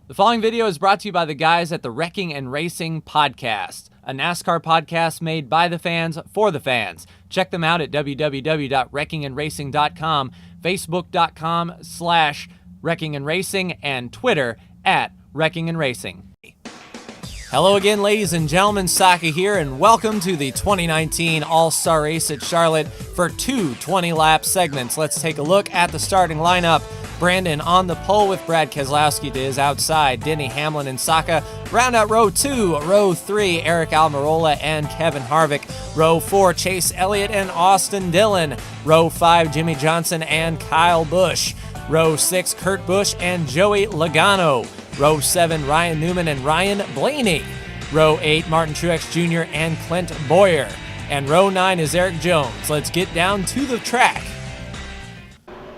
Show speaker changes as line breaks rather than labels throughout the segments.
The following video is brought to you by the guys at the Wrecking and Racing Podcast, a NASCAR podcast made by the fans for the fans. Check them out at www.wreckingandracing.com, facebook.com/wreckingandracing, and Twitter at Wrecking and Racing. Hello again, ladies and gentlemen, Saka here, and welcome to the 2019 All-Star Race at Charlotte for two 20-lap segments. Let's take a look at the starting lineup. Brandon on the pole with Brad Keselowski to his outside. Denny Hamlin and Saka round out row 2. Row 3, Aric Almirola and Kevin Harvick. Row 4, Chase Elliott and Austin Dillon. Row 5, Jimmie Johnson and Kyle Busch. Row 6, Kurt Busch and Joey Logano. Row 7, Ryan Newman and Ryan Blaney. Row 8, Martin Truex Jr. and Clint Bowyer. And row 9 is Erik Jones. Let's get down to the track.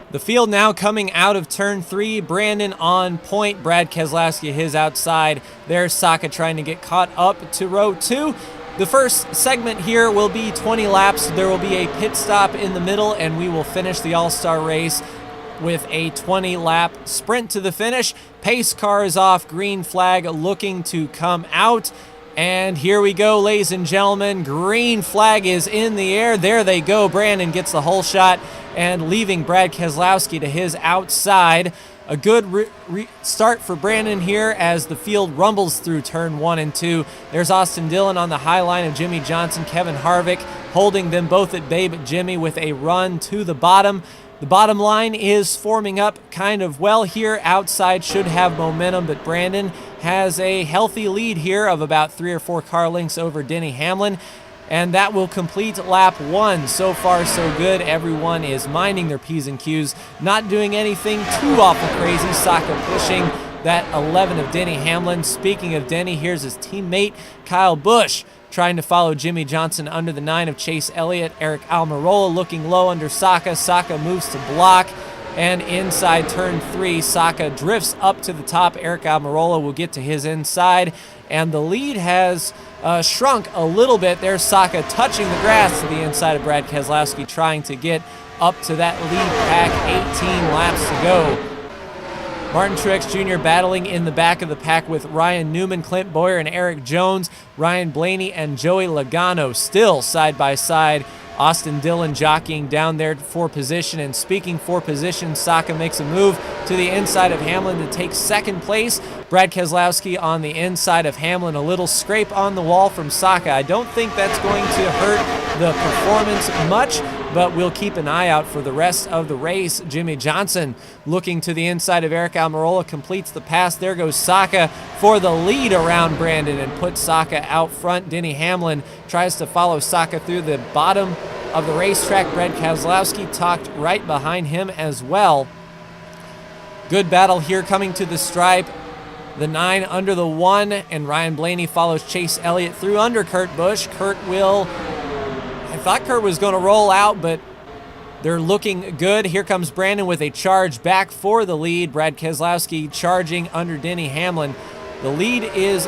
The field now coming out of turn 3. Brandon on point. Brad Keselowski his outside. There's Saka trying to get caught up to row 2. The first segment here will be 20 laps. There will be a pit stop in the middle, and we will finish the All-Star race with a 20-lap sprint to the finish. Pace car is off. Green flag looking to come out. And here we go, ladies and gentlemen. Green flag is in the air. There they go. Brandon gets the whole shot and leaving Brad Keselowski to his outside. A good start for Brandon here as the field rumbles through turn 1 and 2. There's Austin Dillon on the high line of Jimmie Johnson, Kevin Harvick holding them both at bay, but Jimmy with a run to the bottom. The bottom line is forming up kind of well here. Outside should have momentum, but Brandon has a healthy lead here of about 3 or 4 car lengths over Denny Hamlin. And that will complete lap 1. So far, so good. Everyone is minding their P's and Q's, not doing anything too awful crazy. Saka pushing that 11 of Denny Hamlin. Speaking of Denny, here's his teammate, Kyle Busch, trying to follow Jimmie Johnson under the 9 of Chase Elliott. Aric Almirola looking low under Saka. Saka moves to block. And inside turn 3, Saka drifts up to the top. Aric Almirola will get to his inside. And the lead has shrunk a little bit. There's Saka touching the grass to the inside of Brad Keselowski, trying to get up to that lead pack. 18 laps to go. Martin Truex Jr. battling in the back of the pack with Ryan Newman, Clint Bowyer, and Erik Jones. Ryan Blaney and Joey Logano still side by side. Austin Dillon jockeying down there for position. And speaking for position, Saka makes a move to the inside of Hamlin to take second place. Brad Keselowski on the inside of Hamlin. A little scrape on the wall from Saka. I don't think that's going to hurt the performance much, but we'll keep an eye out for the rest of the race. Jimmie Johnson looking to the inside of Aric Almirola, completes the pass. There goes Saka for the lead around Brandon and puts Saka out front. Denny Hamlin tries to follow Saka through the bottom of the racetrack. Brad Keselowski tucked right behind him as well. Good battle here coming to the stripe. The 9 under the 1, and Ryan Blaney follows Chase Elliott through under Kurt Busch. I thought Kurt was going to roll out, but they're looking good. Here comes Brandon with a charge back for the lead. Brad Keselowski charging under Denny Hamlin. The lead is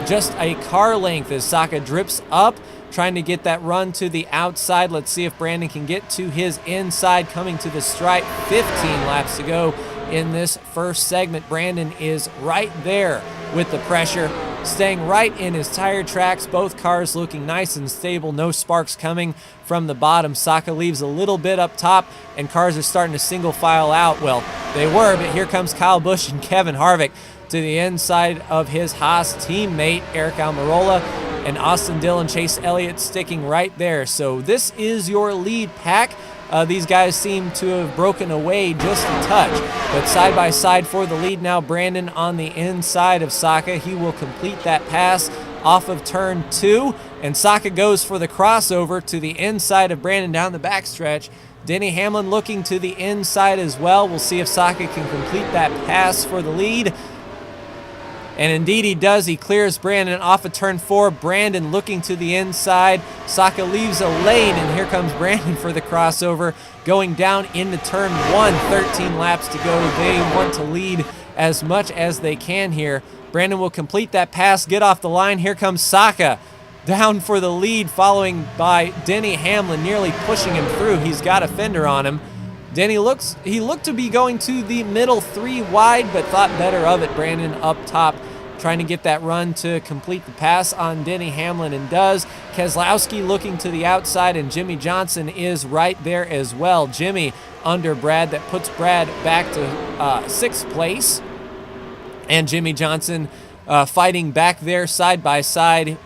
just a car length as Saka drips up, trying to get that run to the outside. Let's see if Brandon can get to his inside coming to the stripe. 15 laps to go in this first segment. Brandon is right there with the pressure, staying right in his tire tracks. Both cars looking nice and stable. No sparks coming from the bottom. Saka leaves a little bit up top, and cars are starting to single file out. Well, they were, but here comes Kyle Busch and Kevin Harvick to the inside of his Haas teammate, Aric Almirola, and Austin Dillon, Chase Elliott sticking right there. So this is your lead pack. These guys seem to have broken away just a touch, but side by side for the lead now. Brandon on the inside of Saka. He will complete that pass off of turn 2, and Saka goes for the crossover to the inside of Brandon down the backstretch. Denny Hamlin looking to the inside as well. We'll see if Saka can complete that pass for the lead. And indeed he does. He clears Brandon off of turn 4. Brandon looking to the inside. Saka leaves a lane, and here comes Brandon for the crossover, going down into turn 1. 13 laps to go. They want to lead as much as they can here. Brandon will complete that pass, get off the line. Here comes Saka down for the lead, following by Denny Hamlin, nearly pushing him through. He's got a fender on him. Denny looked to be going to the middle 3 wide, but thought better of it. Brandon up top, trying to get that run to complete the pass on Denny Hamlin, and does. Keselowski looking to the outside, and Jimmy Johnson is right there as well. Jimmy under Brad, that puts Brad back to 6th place. And Jimmy Johnson fighting back there side by side.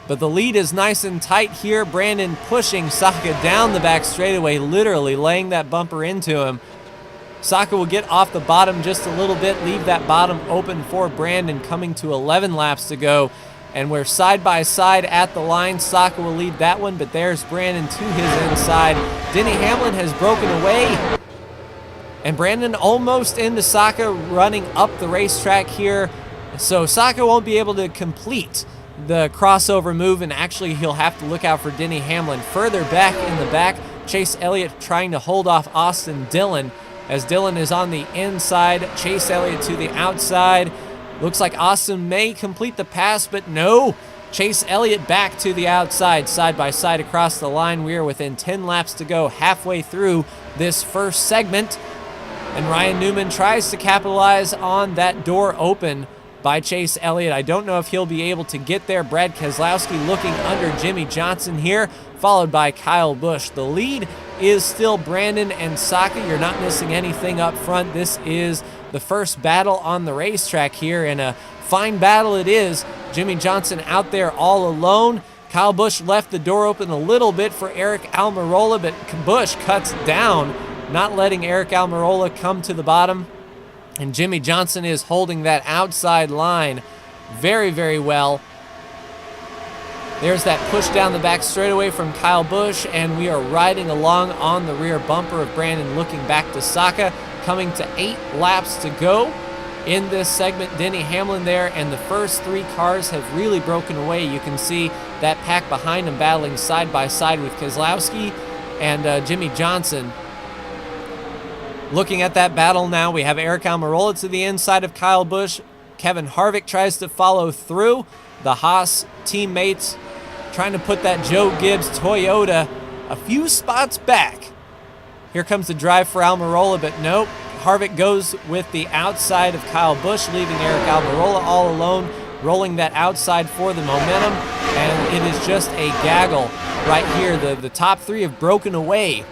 But the lead is nice and tight here. Brandon pushing Saka down the back straightaway, literally laying that bumper into him. Saka will get off the bottom just a little bit, leave that bottom open for Brandon, coming to 11 laps to go. And we're side by side at the line. Saka will lead that one, but there's Brandon to his inside. Denny Hamlin has broken away. And Brandon almost into Saka, running up the racetrack here. So Saka won't be able to complete the crossover move, and actually he'll have to look out for Denny Hamlin further back in the back. Chase Elliott trying to hold off Austin Dillon, as Dillon is on the inside. Chase Elliott to the outside. Looks like Austin may complete the pass, but no. Chase Elliott back to the outside, side by side across the line. We are within 10 laps to go, halfway through this first segment. And Ryan Newman tries to capitalize on that door open by Chase Elliott. I don't know if he'll be able to get there. Brad Keselowski looking under Jimmy Johnson here, followed by Kyle Busch. The lead is still Brandon and Saka. You're not missing anything up front. This is the first battle on the racetrack here, and a fine battle it is. Jimmy Johnson out there all alone. Kyle Busch left the door open a little bit for Eric Almirola, but Busch cuts down, not letting Eric Almirola come to the bottom. And Jimmy Johnson is holding that outside line very, very well. There's that push down the back straightaway from Kyle Busch, and we are riding along on the rear bumper of Brandon, looking back to Saka, coming to 8 laps to go in this segment. Denny Hamlin there, and the first 3 cars have really broken away. You can see that pack behind him battling side by side with Keselowski and Jimmy Johnson. Looking at that battle now, we have Eric Almirola to the inside of Kyle Busch. Kevin Harvick tries to follow through. The Haas teammates trying to put that Joe Gibbs Toyota a few spots back. Here comes the drive for Almirola, but nope. Harvick goes with the outside of Kyle Busch, leaving Eric Almirola all alone, rolling that outside for the momentum, and it is just a gaggle right here. The top 3 have broken away.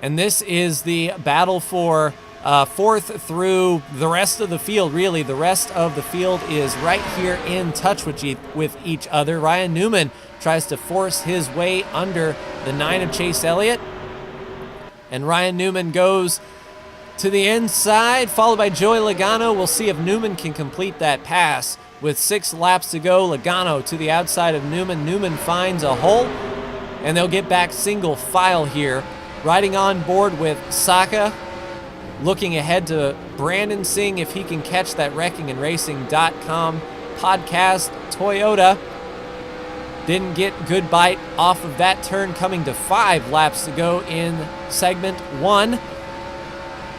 And this is the battle for 4th through the rest of the field, really. The rest of the field is right here in touch with each other. Ryan Newman tries to force his way under the 9 of Chase Elliott. And Ryan Newman goes to the inside, followed by Joey Logano. We'll see if Newman can complete that pass. With 6 laps to go, Logano to the outside of Newman. Newman finds a hole, and they'll get back single file here. Riding on board with Saka, looking ahead to Brandon, seeing if he can catch that WreckingandRacing.com podcast. Toyota didn't get good bite off of that turn, coming to 5 laps to go in segment 1.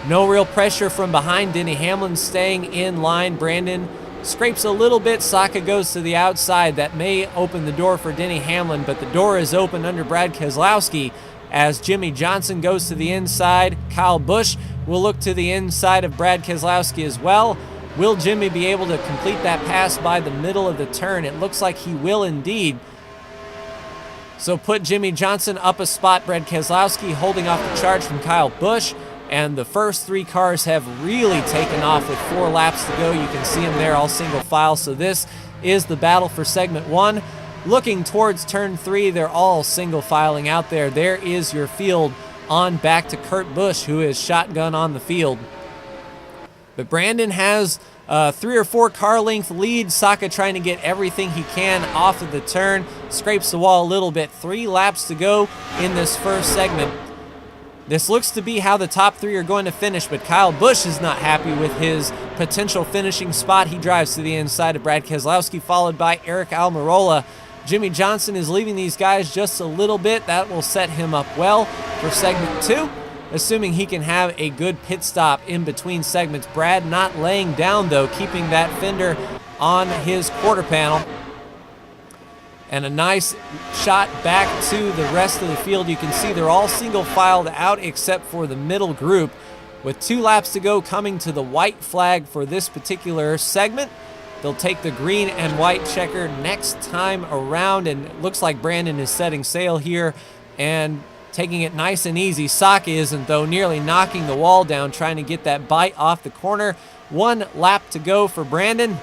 No real pressure from behind. Denny Hamlin staying in line. Brandon scrapes a little bit. Saka goes to the outside. That may open the door for Denny Hamlin, but the door is open under Brad Keselowski as Jimmy Johnson goes to the inside. Kyle Busch will look to the inside of Brad Keselowski as well. Will Jimmy be able to complete that pass by the middle of the turn? It looks like he will indeed. So put Jimmy Johnson up a spot. Brad Keselowski holding off the charge from Kyle Busch. And the first 3 cars have really taken off with 4 laps to go. You can see them there all single file. So this is the battle for segment 1. Looking towards turn 3, they're all single filing out there. There is your field on back to Kurt Busch, who is shotgun on the field. But Brandon has a 3 or 4 car length lead. Saka trying to get everything he can off of the turn. Scrapes the wall a little bit. 3 laps to go in this first segment. This looks to be how the top 3 are going to finish, but Kyle Busch is not happy with his potential finishing spot. He drives to the inside of Brad Keselowski, followed by Eric Almirola. Jimmy Johnson is leaving these guys just a little bit. That will set him up well for segment 2, assuming he can have a good pit stop in between segments. Brad not laying down, though, keeping that fender on his quarter panel. And a nice shot back to the rest of the field. You can see they're all single filed out except for the middle group. With 2 laps to go, coming to the white flag for this particular segment. They'll take the green and white checker next time around, and it looks like Brandon is setting sail here and taking it nice and easy. Saka isn't, though, nearly knocking the wall down, trying to get that bite off the corner. 1 lap to go for Brandon.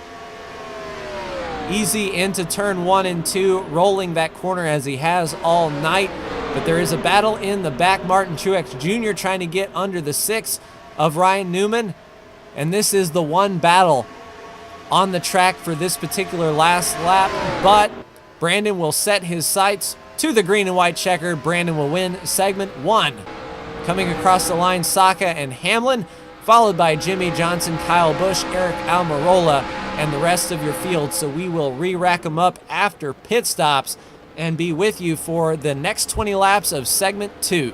Easy into turn 1 and 2, rolling that corner as he has all night. But there is a battle in the back. Martin Truex Jr. trying to get under the 6 of Ryan Newman. And this is the one battle on the track for this particular last lap. But Brandon will set his sights to the green and white checker. Brandon will win segment 1. Coming across the line, Saka and Hamlin, followed by Jimmy Johnson, Kyle Busch, Eric Almirola, and the rest of your field. So we will re-rack them up after pit stops and be with you for the next 20 laps of segment 2.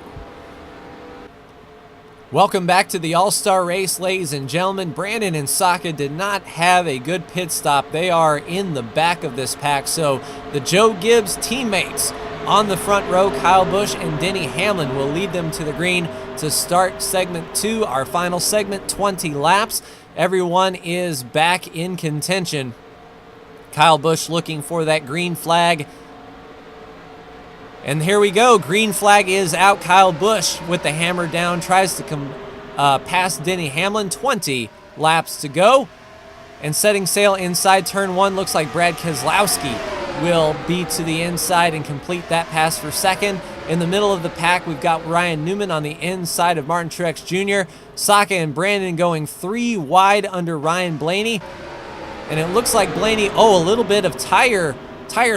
Welcome back to the All-Star race, ladies and gentlemen. Brandon and Saka did not have a good pit stop. They are in the back of this pack. So the Joe Gibbs teammates on the front row, Kyle Busch and Denny Hamlin, will lead them to the green to start segment 2, our final segment, 20 laps. Everyone is back in contention. Kyle Busch looking for that green flag. And here we go. Green flag is out. Kyle Busch with the hammer down tries to come past Denny Hamlin. 20 laps to go. And setting sail inside turn 1, looks like Brad Keselowski will be to the inside and complete that pass for second. In the middle of the pack, we've got Ryan Newman on the inside of Martin Truex Jr. Saka and Brandon going 3 wide under Ryan Blaney. And it looks like Blaney, a little bit of tire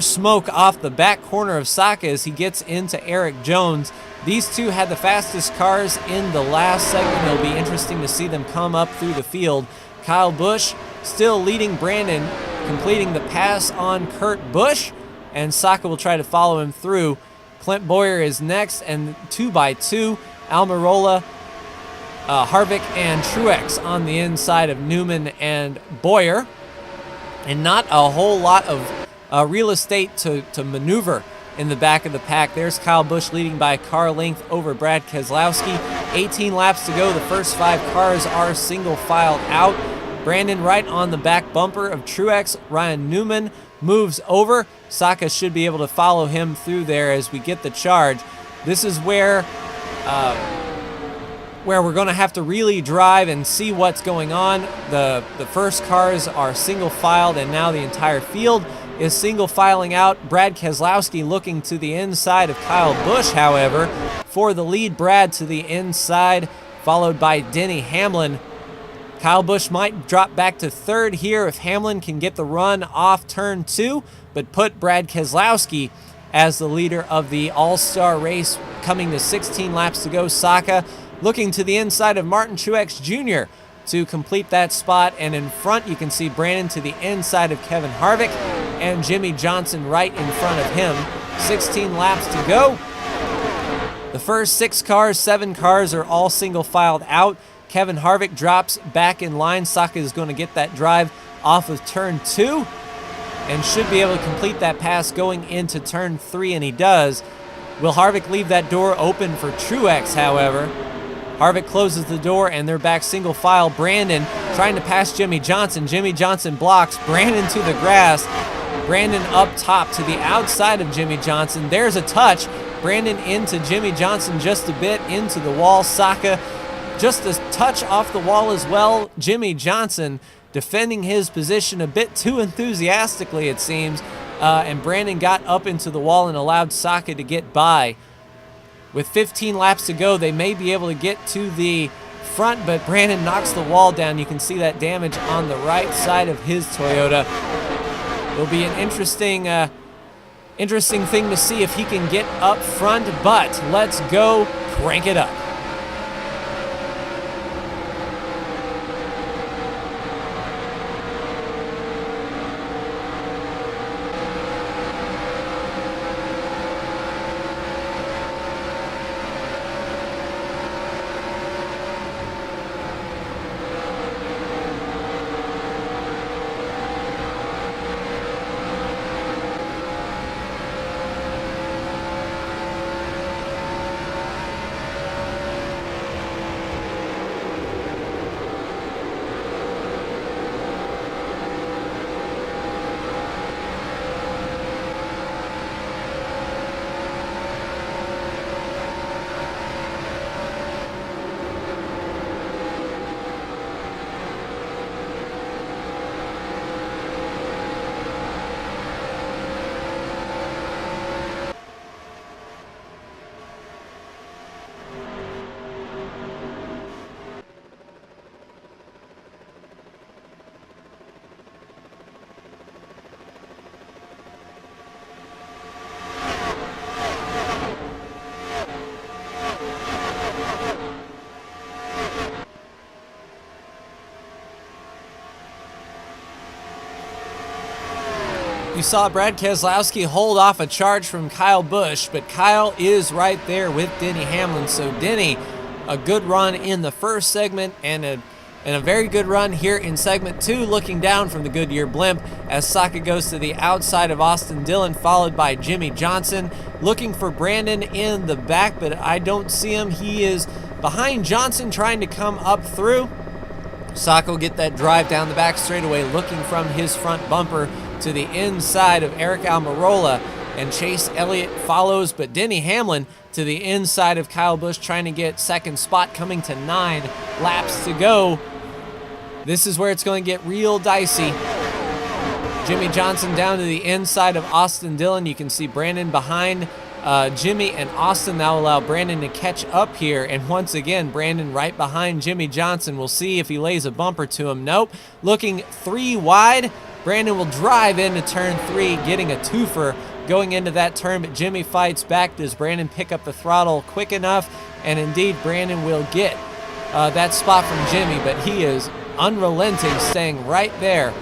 smoke off the back corner of Saka as he gets into Eric Jones. These two had the fastest cars in the last segment. It'll be interesting to see them come up through the field. Kyle Busch still leading Brandon, completing the pass on Kurt Busch, and Saka will try to follow him through. Clint Bowyer is next, and 2x2, Almirola, Harvick, and Truex on the inside of Newman and Bowyer. And not a whole lot of real estate to maneuver in the back of the pack. There's Kyle Busch leading by a car length over Brad Keselowski. 18 laps to go. The first 5 cars are single filed out. Brandon right on the back bumper of Truex. Ryan Newman moves over. Saka should be able to follow him through there as we get the charge. This is where we're going to have to really drive and see what's going on. The first cars are single filed, and now the entire field is single filing out. Brad Keselowski looking to the inside of Kyle Busch, however, for the lead. Brad to the inside, followed by Denny Hamlin. Kyle Busch might drop back to third here if Hamlin can get the run off turn 2, but put Brad Keselowski as the leader of the All-Star race, coming to 16 laps to go. Saka looking to the inside of Martin Truex Jr. to complete that spot, and in front you can see Brandon to the inside of Kevin Harvick and Jimmy Johnson right in front of him. 16 laps to go. The first 7 cars are all single filed out. Kevin Harvick drops back in line. Saka is going to get that drive off of turn 2 and should be able to complete that pass going into turn 3, and he does. Will Harvick leave that door open for Truex, however? Harvick closes the door, and they're back single file. Brandon trying to pass Jimmy Johnson. Jimmy Johnson blocks. Brandon to the grass. Brandon up top to the outside of Jimmy Johnson. There's a touch. Brandon into Jimmy Johnson just a bit into the wall. Saka just a touch off the wall as well. Jimmy Johnson defending his position a bit too enthusiastically, it seems. And Brandon got up into the wall and allowed Saka to get by. With 15 laps to go, they may be able to get to the front, but Brandon knocks the wall down. You can see that damage on the right side of his Toyota. It'll be an interesting thing to see if he can get up front, but let's go crank it up. You saw Brad Keselowski hold off a charge from Kyle Busch, but Kyle is right there with Denny Hamlin. So Denny, a good run in the first segment and a very good run here in segment 2, looking down from the Goodyear blimp as Saka goes to the outside of Austin Dillon, followed by Jimmy Johnson. Looking for Brandon in the back, but I don't see him. He is behind Johnson trying to come up through. Saka will get that drive down the back straightaway, looking from his front bumper to the inside of Eric Almirola, and Chase Elliott follows, but Denny Hamlin to the inside of Kyle Busch, trying to get second spot, coming to 9 laps to go. This is where it's going to get real dicey. Jimmy Johnson down to the inside of Austin Dillon. You can see Brandon behind Jimmy and Austin. That will allow Brandon to catch up here, and once again Brandon right behind Jimmy Johnson. We'll see if he lays a bumper to him. Nope. Looking 3 wide. Brandon will drive into turn 3, getting a twofer going into that turn, but Jimmy fights back. Does Brandon pick up the throttle quick enough? And indeed, Brandon will get that spot from Jimmy, but he is unrelenting, staying right there.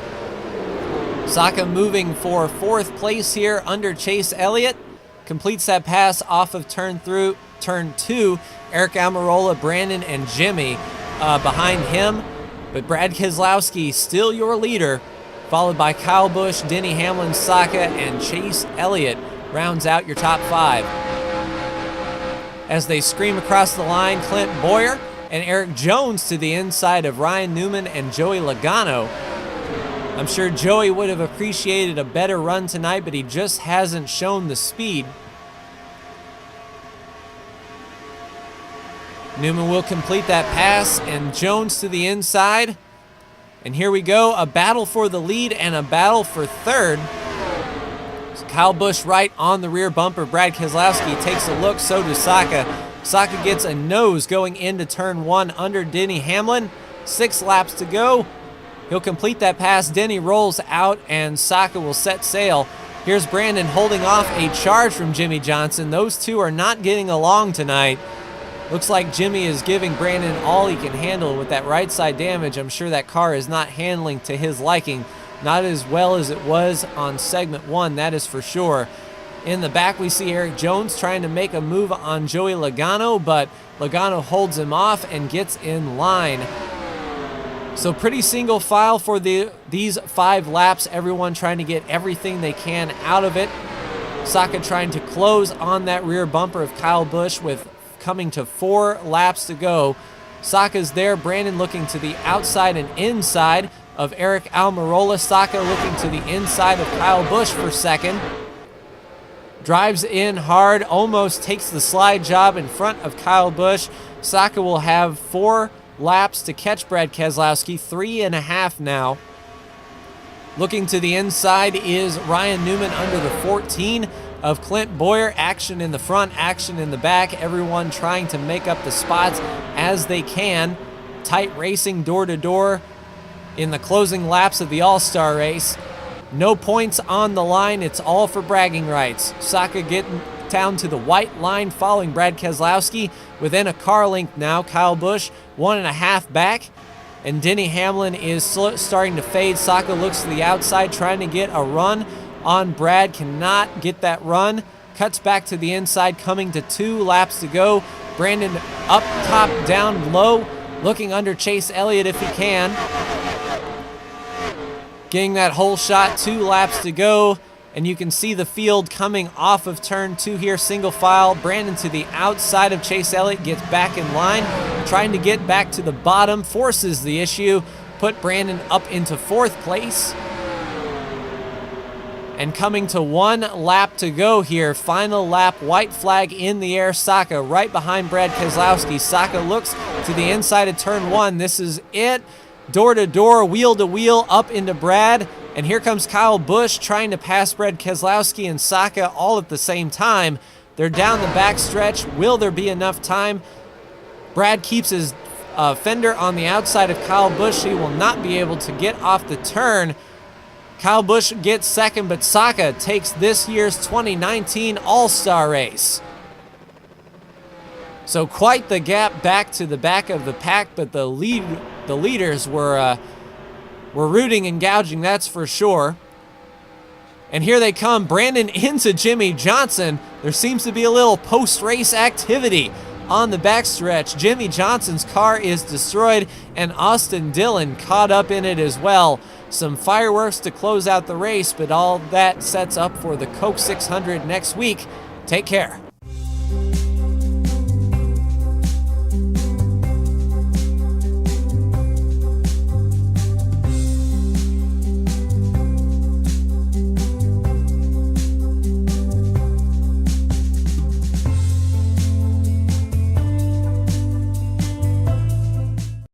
Saka moving for 4th place here under Chase Elliott. Completes that pass off of turn 2. Eric Almirola, Brandon, and Jimmy behind him, but Brad Keselowski still your leader, followed by Kyle Busch, Denny Hamlin, Saka, and Chase Elliott rounds out your top 5. As they scream across the line, Clint Boyer and Eric Jones to the inside of Ryan Newman and Joey Logano. I'm sure Joey would have appreciated a better run tonight, but he just hasn't shown the speed. Newman will complete that pass, and Jones to the inside. And here we go, a battle for the lead and a battle for 3rd. So Kyle Busch right on the rear bumper. Brad Keselowski takes a look, so does Saka. Saka gets a nose going into turn 1 under Denny Hamlin. 6 laps to go. He'll complete that pass. Denny rolls out, and Saka will set sail. Here's Brandon holding off a charge from Jimmy Johnson. Those two are not getting along tonight. Looks like Jimmy is giving Brandon all he can handle with that right side damage. I'm sure that car is not handling to his liking. Not as well as it was on segment 1, that is for sure. In the back, we see Eric Jones trying to make a move on Joey Logano, but Logano holds him off and gets in line. So pretty single file for these 5 laps. Everyone trying to get everything they can out of it. Saka trying to close on that rear bumper of Kyle Busch with coming to 4 laps to go. Saka's there. Brandon looking to the outside and inside of Eric Almirola. Saka looking to the inside of Kyle Busch for 2nd. Drives in hard, almost takes the slide job in front of Kyle Busch. Saka will have 4 laps to catch Brad Keselowski, 3.5 now. Looking to the inside is Ryan Newman under the 14 of Clint Boyer. Action in the front, action in the back. Everyone trying to make up the spots as they can. Tight racing door to door in the closing laps of the All-Star race. No points on the line. It's all for bragging rights. Saka getting down to the white line, following Brad Keselowski within a car length now. Kyle Busch 1.5 back, and Denny Hamlin is starting to fade. Saka looks to the outside, trying to get a run on Brad. Cannot get that run. Cuts back to the inside, coming to 2 laps to go. Brandon up top, down low, looking under Chase Elliott if he can. Getting that whole shot, 2 laps to go. And you can see the field coming off of turn 2 here, single file. Brandon to the outside of Chase Elliott, gets back in line, trying to get back to the bottom, forces the issue, put Brandon up into 4th place. And coming to 1 lap to go here, final lap, white flag in the air. Saka right behind Brad Keselowski. Saka looks to the inside of turn 1. This is it. Door to door, wheel to wheel, up into Brad. And here comes Kyle Busch trying to pass Brad Keselowski and Saka all at the same time. They're down the back stretch. Will there be enough time? Brad keeps his fender on the outside of Kyle Busch. He will not be able to get off the turn. Kyle Busch gets 2nd, but Saka takes this year's 2019 All-Star race. So quite the gap back to the back of the pack, but the leaders were rooting and gouging, that's for sure. And here they come, Brandon into Jimmy Johnson. There seems to be a little post-race activity on the backstretch. Jimmy Johnson's car is destroyed, and Austin Dillon caught up in it as well. Some fireworks to close out the race, but all that sets up for the Coke 600 next week. Take care.